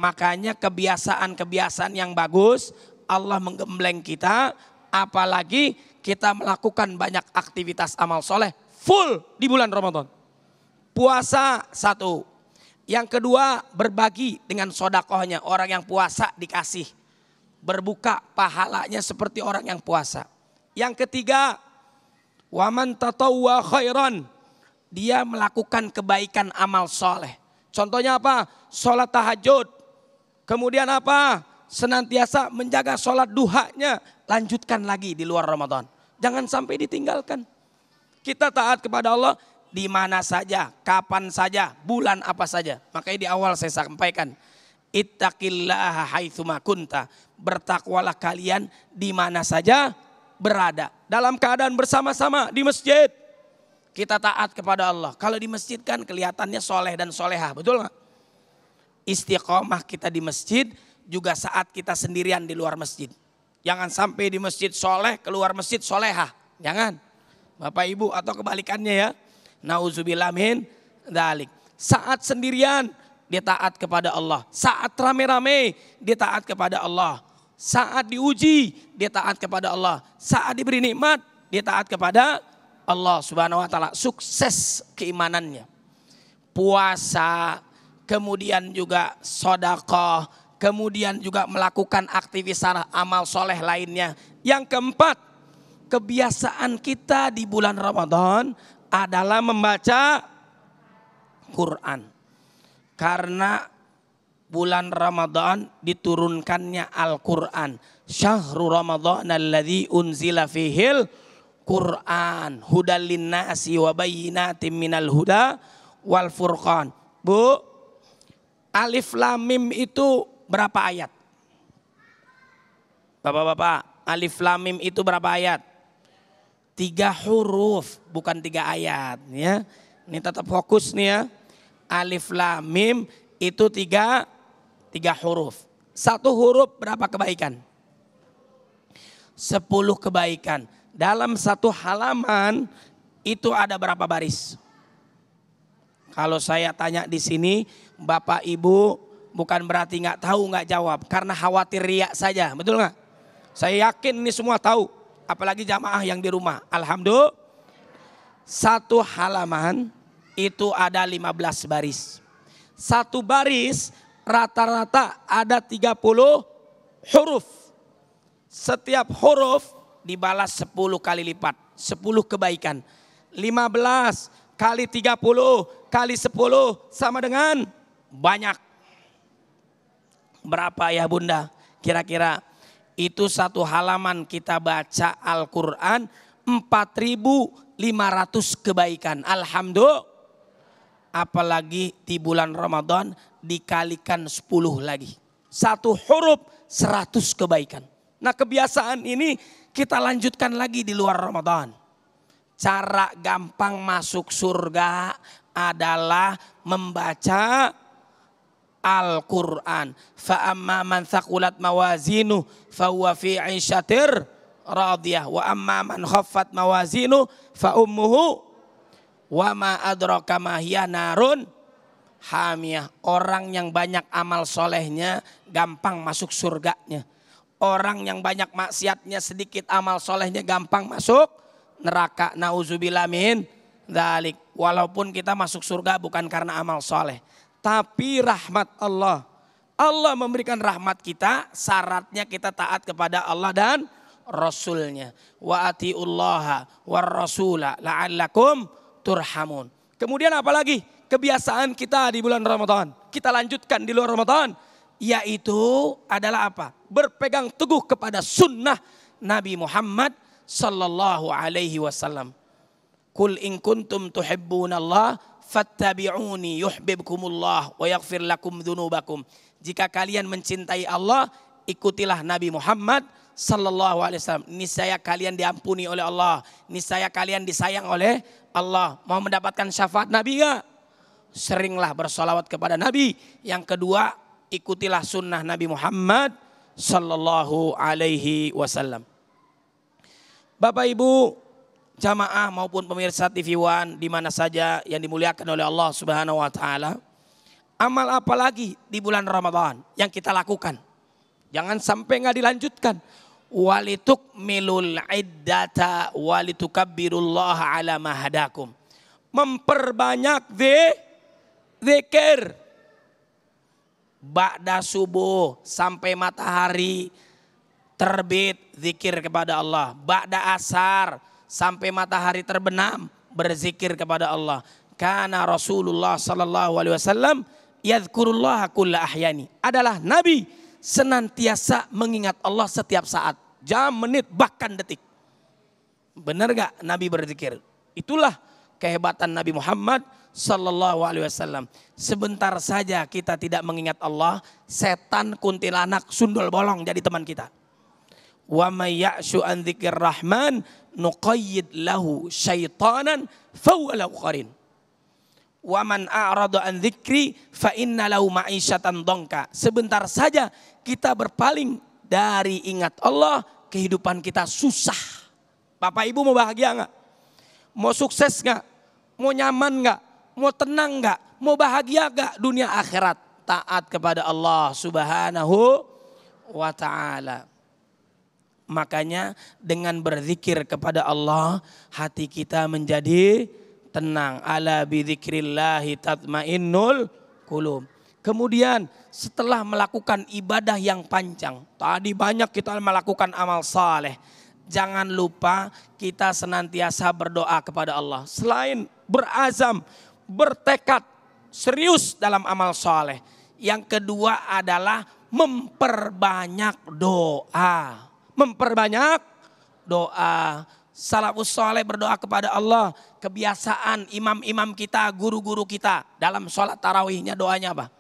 Makanya kebiasaan-kebiasaan yang bagus Allah menggembleng kita, apalagi kita melakukan banyak aktivitas amal soleh full di bulan Ramadan. Puasa satu. Yang kedua, berbagi dengan sodakohnya. Orang yang puasa dikasih. Berbuka pahalanya seperti orang yang puasa. Yang ketiga, waman tatawwa khairan. Dia melakukan kebaikan amal soleh. Contohnya apa? Sholat tahajud. Kemudian apa? Senantiasa menjaga sholat duhanya. Lanjutkan lagi di luar Ramadan. Jangan sampai ditinggalkan. Kita taat kepada Allah di mana saja, kapan saja, bulan apa saja. Makanya di awal saya sampaikan, ittaqillaha haitsuma kunta. Bertakwalah kalian di mana saja berada. Dalam keadaan bersama-sama di masjid, kita taat kepada Allah. Kalau di masjid kan kelihatannya soleh dan solehah, betul nggak? Istiqomah kita di masjid juga saat kita sendirian di luar masjid. Jangan sampai di masjid soleh, keluar masjid solehah. Jangan. Bapak Ibu, atau kebalikannya ya. Nauzubillah min dzalik. Saat sendirian dia taat kepada Allah. Saat rame-rame dia taat kepada Allah. Saat diuji dia taat kepada Allah. Saat diberi nikmat dia taat kepada Allah Subhanahu wa taala. Sukses keimanannya. Puasa, kemudian juga sedekah, kemudian juga melakukan aktivitas amal soleh lainnya. Yang keempat, kebiasaan kita di bulan Ramadan adalah membaca Quran. Karena bulan Ramadan diturunkannya Al-Quran. Syahrul Ramadan alladzi unzila fihil Quran. Hudal linnasi wa bayyinatin minal huda wal furqan. Bu, Alif Lam Mim itu berapa ayat? Bapak-bapak, Alif Lam Mim itu berapa ayat? 3 huruf, bukan 3 ayat ya. Ini tetap fokus nih ya. Alif Lam Mim itu 3 huruf. 1 huruf berapa kebaikan? 10 kebaikan. Dalam 1 halaman itu ada berapa baris? Kalau saya tanya di sini, Bapak Ibu bukan berarti nggak tahu, nggak jawab, karena khawatir riak saja, betul nggak? Saya yakin ini semua tahu, apalagi jamaah yang di rumah. Alhamdulillah, 1 halaman itu ada 15 baris. 1 baris rata-rata ada 30 huruf. Setiap huruf dibalas 10 kali lipat, 10 kebaikan. 15 kali 30 kali 10 sama dengan banyak. Berapa ya Bunda? Kira-kira itu 1 halaman kita baca Al-Quran 4.500 kebaikan. Alhamdulillah. Apalagi di bulan Ramadan dikalikan 10 lagi. 1 huruf 100 kebaikan. Nah, kebiasaan ini kita lanjutkan lagi di luar Ramadan. Cara gampang masuk surga adalah membaca Al-Quran. Fa amma man thaqulat mawazinu fa huwa fi 'ishatir radiyah wa amma man khaffat mawazinu fa ummuhu wa ma adraka ma hiya narun hamiyah. Orang yang banyak amal solehnya gampang masuk surganya. Orang yang banyak maksiatnya sedikit amal solehnya gampang masuk neraka. Nauzubillah min dzalik. Walaupun kita masuk surga bukan karena amal soleh, tapi rahmat Allah. Allah memberikan rahmat kita, syaratnya kita taat kepada Allah dan Rasulnya. Wa atiullaha war rasula la'allakum turhamun. Kemudian apa lagi? Kebiasaan kita di bulan Ramadan, kita lanjutkan di luar Ramadan, yaitu adalah apa? Berpegang teguh kepada sunnah Nabi Muhammad sallallahu alaihi wasallam. Qul in kuntum tuhibbunallah fattabi'uni yuhibbukumullah wa yaghfir lakum dzunubakum. Jika kalian mencintai Allah, ikutilah Nabi Muhammad sallallahu alaihi wasallam. Niscaya kalian diampuni oleh Allah. Niscaya kalian disayang oleh Allah. Mau mendapatkan syafaat Nabi enggak? Seringlah bersolawat kepada Nabi. Yang kedua, ikutilah sunnah Nabi Muhammad sallallahu alaihi wasallam. Bapak Ibu, jamaah maupun pemirsa TV One di mana saja yang dimuliakan oleh Allah Subhanahu wa taala. Amal apa lagi di bulan Ramadan yang kita lakukan? Jangan sampai nggak dilanjutkan. Walitukmilul iddata walitukabbirullaha ala ma hadakum. Memperbanyak zikir. Ba'da subuh sampai matahari terbit, zikir kepada Allah. Ba'da asar sampai matahari terbenam, berzikir kepada Allah. Karena Rasulullah sallallahu alaihi wasallam yadhkurullah kulla ahyani. Adalah Nabi senantiasa mengingat Allah setiap saat, jam, menit, bahkan detik. Benar gak Nabi berzikir? Itulah kehebatan Nabi Muhammad sallallahu alaihi wasallam. Sebentar saja kita tidak mengingat Allah, setan, kuntilanak, sundul bolong jadi teman kita. Wa may ya'shu an dzikir rahman nuqayyid lahu syaitanan fahuwa lahu qarin. Wa man a'rada an dzikri fa inna lahu ma'isyatan dhanka. Sebentar saja kita berpaling dari ingat Allah, kehidupan kita susah. Bapak Ibu mau bahagia enggak? Mau sukses enggak? Mau nyaman enggak? Mau tenang enggak? Mau bahagia enggak dunia akhirat? Taat kepada Allah Subhanahu wa ta'ala. Makanya dengan berzikir kepada Allah, hati kita menjadi tenang. Ala bidzikrillahi tatmainnul qulub. Kemudian setelah melakukan ibadah yang panjang, tadi banyak kita melakukan amal saleh. Jangan lupa kita senantiasa berdoa kepada Allah. Selain berazam, bertekad, serius dalam amal saleh. Yang kedua adalah memperbanyak doa. Memperbanyak doa. Salafus saleh berdoa kepada Allah. Kebiasaan imam-imam kita, guru-guru kita dalam sholat tarawihnya doanya apa?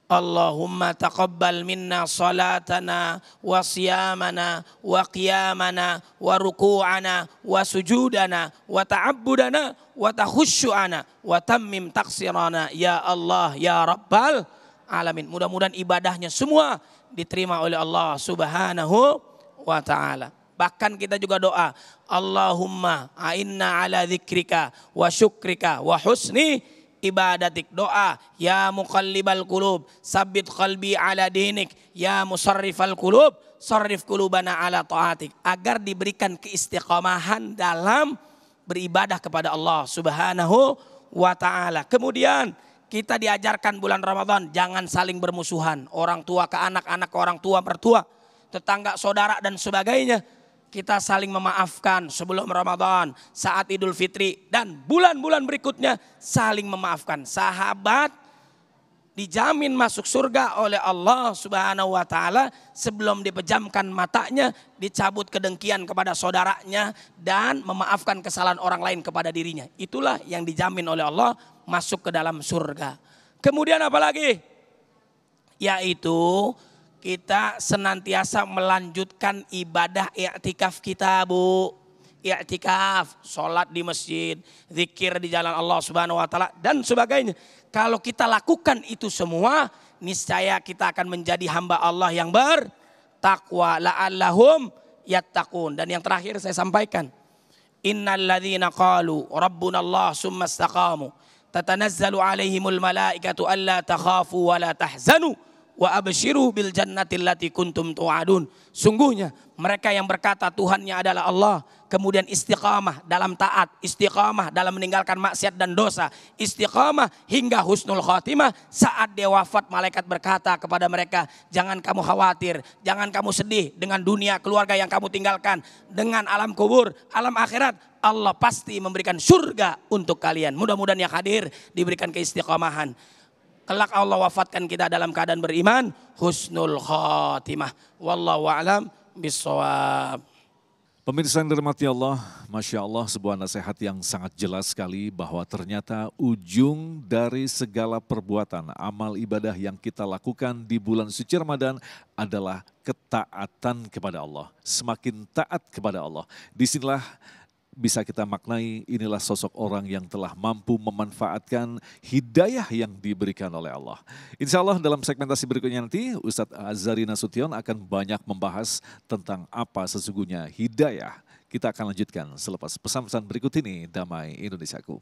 Allahumma taqabbal minna salatana wa siyamana wa qiyamana wa ruku'ana wa sujudana wa ta'abbudana wa takhushu'ana wa tammim taqsirana ya Allah ya Rabbal alamin. Mudah-mudahan ibadahnya semua diterima oleh Allah Subhanahu wa ta'ala. Bahkan kita juga doa, Allahumma a'inna ala dzikrika wa syukrika wa husni ibadatik. Doa, ya muqallibal qulub sabbit qalbi ala dinik, ya musarrifal qulub sarrif qulubana ala taatik. Agar diberikan keistiqomahan dalam beribadah kepada Allah Subhanahu wa ta'ala. Kemudian kita diajarkan bulan Ramadan jangan saling bermusuhan. Orang tua ke anak, anak ke orang tua, mertua, tetangga, saudara dan sebagainya. Kita saling memaafkan sebelum Ramadan, saat Idul Fitri dan bulan-bulan berikutnya saling memaafkan. Sahabat dijamin masuk surga oleh Allah Subhanahu wa ta'ala sebelum dipejamkan matanya, dicabut kedengkian kepada saudaranya dan memaafkan kesalahan orang lain kepada dirinya. Itulah yang dijamin oleh Allah masuk ke dalam surga. Kemudian apa lagi? Yaitu kita senantiasa melanjutkan ibadah i'tikaf kita, Bu. I'tikaf, sholat di masjid, zikir di jalan Allah Subhanahu wa ta'ala dan sebagainya. Kalau kita lakukan itu semua, niscaya kita akan menjadi hamba Allah yang bertakwa, la'allahum yattaqun. Dan yang terakhir saya sampaikan, innal ladzina qalu rabbunallah summa istaqamu tatanazzalu alaihimul malaikatu alla takhafu wa la tahzanu wa abshiru bil jannati allati kuntum tu'adun. Sungguhnya mereka yang berkata Tuhannya adalah Allah, kemudian istiqamah dalam taat, istiqamah dalam meninggalkan maksiat dan dosa, istiqamah hingga husnul khatimah. Saat dia wafat, malaikat berkata kepada mereka, jangan kamu khawatir, jangan kamu sedih dengan dunia, keluarga yang kamu tinggalkan, dengan alam kubur, alam akhirat. Allah pasti memberikan surga untuk kalian. Mudah-mudahan yang hadir diberikan keistiqamahan. Kelak Allah wafatkan kita dalam keadaan beriman, husnul khatimah. Wallahu a'lam bishawab. Pemirsa yang dirahmati Allah, Masya Allah, sebuah nasihat yang sangat jelas sekali bahwa ternyata ujung dari segala perbuatan amal ibadah yang kita lakukan di bulan suci Ramadan adalah ketaatan kepada Allah. Semakin taat kepada Allah, disinilah bisa kita maknai inilah sosok orang yang telah mampu memanfaatkan hidayah yang diberikan oleh Allah. Insya Allah dalam segmentasi berikutnya nanti Ustadz Azhari Nasution akan banyak membahas tentang apa sesungguhnya hidayah. Kita akan lanjutkan selepas pesan-pesan berikut ini. Damai Indonesiaku.